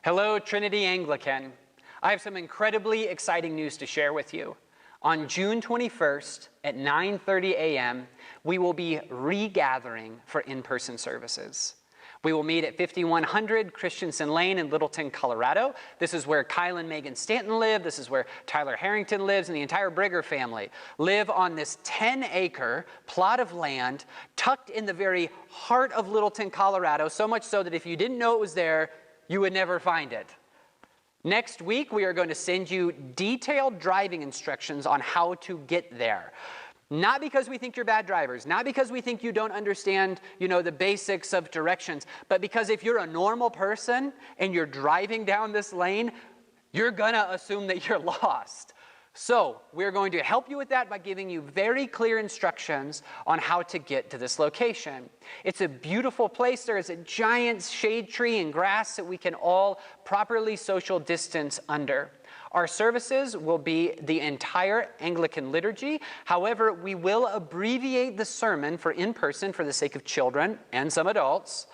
Hello, Trinity Anglican. I have some incredibly exciting news to share with you. On June 21st at 9:30 a.m., we will be regathering for in-person services. We will meet at 5100 Christensen Lane in Littleton, Colorado. This is where Kyle and Megan Stanton live. This is where Tyler Harrington lives, and the entire Brigger family live on this 10-acre plot of land tucked in the very heart of Littleton, Colorado, so much so that if you didn't know it was there, you would never find it. Next week, we are going to send you detailed driving instructions on how to get there. Not because we think you're bad drivers, not because we think you don't understand, the basics of directions, but because if you're a normal person and you're driving down this lane, you're gonna assume that you're lost. So we're going to help you with that by giving you very clear instructions on how to get to this location. It's a beautiful place. There is a giant shade tree and grass that we can all properly social distance under. Our services will be the entire Anglican liturgy. However, we will abbreviate the sermon for in-person for the sake of children and some adults.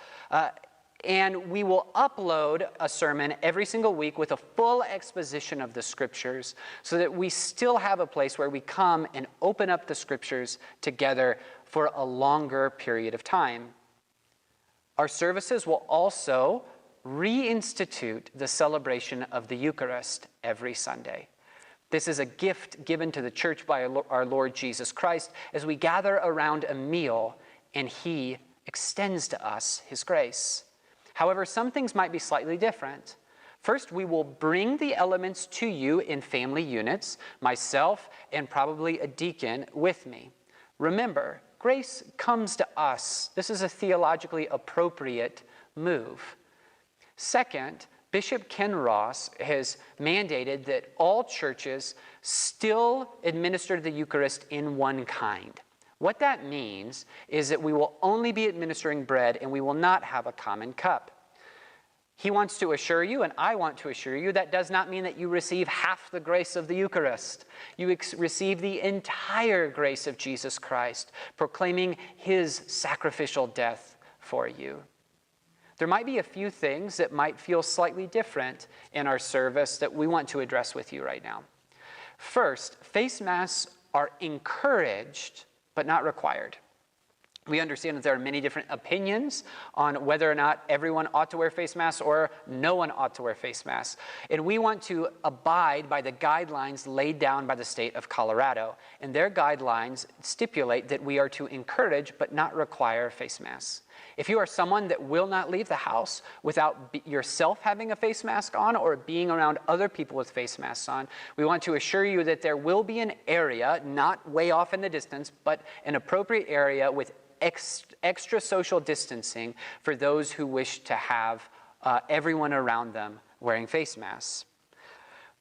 And we will upload a sermon every single week with a full exposition of the scriptures so that we still have a place where we come and open up the scriptures together for a longer period of time. Our services will also reinstitute the celebration of the Eucharist every Sunday. This is a gift given to the church by our Lord Jesus Christ as we gather around a meal and he extends to us his grace. However, some things might be slightly different. First, we will bring the elements to you in family units, myself and probably a deacon with me. Remember, grace comes to us. This is a theologically appropriate move. Second, Bishop Ken Ross has mandated that all churches still administer the Eucharist in one kind. What that means is that we will only be administering bread and we will not have a common cup. He wants to assure you, and I want to assure you, that does not mean that you receive half the grace of the Eucharist. You receive the entire grace of Jesus Christ, proclaiming his sacrificial death for you. There might be a few things that might feel slightly different in our service that we want to address with you right now. First, face masks are encouraged but not required. We understand that there are many different opinions on whether or not everyone ought to wear face masks or no one ought to wear face masks. And we want to abide by the guidelines laid down by the state of Colorado. And their guidelines stipulate that we are to encourage but not require face masks. If you are someone that will not leave the house without yourself having a face mask on or being around other people with face masks on, we want to assure you that there will be an area, not way off in the distance, but an appropriate area with extra social distancing for those who wish to have everyone around them wearing face masks.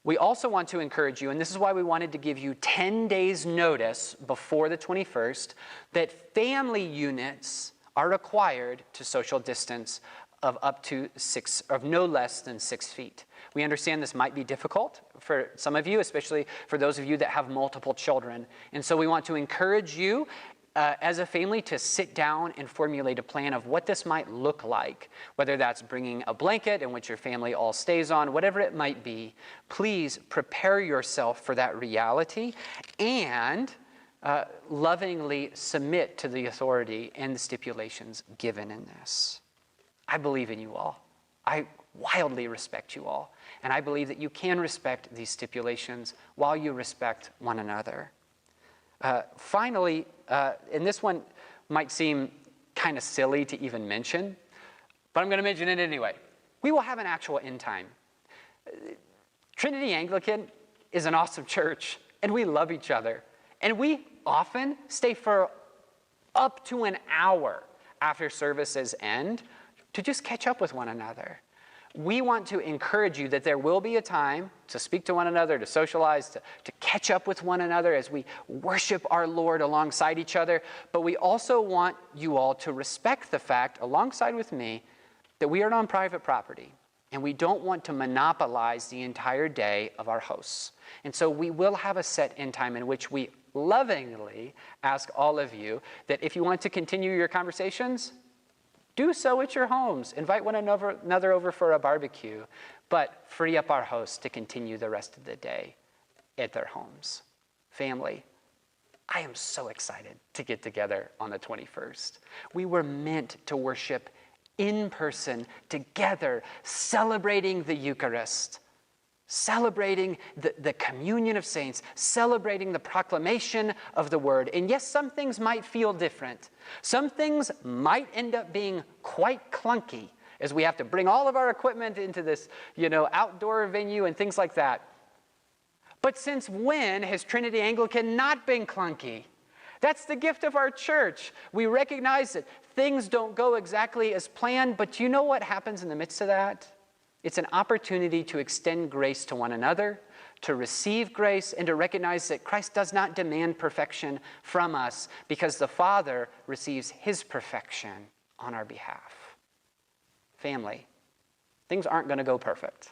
We also want to encourage you, and this is why we wanted to give you 10 days notice before the 21st, that family units are required to social distance of no less than 6 feet. We understand this might be difficult for some of you, especially for those of you that have multiple children. And so we want to encourage you as a family to sit down and formulate a plan of what this might look like, whether that's bringing a blanket in which your family all stays on, whatever it might be. Please prepare yourself for that reality and lovingly submit to the authority and the stipulations given in this. I believe in you all. I wildly respect you all. And I believe that you can respect these stipulations while you respect one another. Finally, and this one might seem kind of silly to even mention, but I'm going to mention it anyway. We will have an actual end time. Trinity Anglican is an awesome church, and we love each other. And we often stay for up to an hour after services end to just catch up with one another. We want to encourage you that there will be a time to speak to one another, to socialize, to catch up with one another as we worship our Lord alongside each other. But we also want you all to respect the fact, alongside with me, that we are on private property. And we don't want to monopolize the entire day of our hosts. And so we will have a set end time in which we lovingly ask all of you that if you want to continue your conversations, Do so at your homes. Invite one another over for a barbecue, but free up our hosts to continue the rest of the day at their homes. Family, I am so excited to get together on the 21st. We were meant to worship in person, together, celebrating the Eucharist, celebrating the communion of saints, celebrating the proclamation of the word. And yes, some things might feel different. Some things might end up being quite clunky as we have to bring all of our equipment into this, outdoor venue and things like that. But since when has Trinity Anglican not been clunky? That's the gift of our church. We recognize that things don't go exactly as planned, but you know what happens in the midst of that? It's an opportunity to extend grace to one another, to receive grace, and to recognize that Christ does not demand perfection from us because the Father receives his perfection on our behalf. Family, things aren't going to go perfect,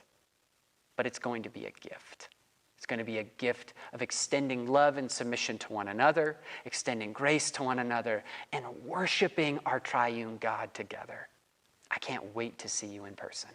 but it's going to be a gift. It's going to be a gift of extending love and submission to one another, extending grace to one another, and worshiping our triune God together. I can't wait to see you in person.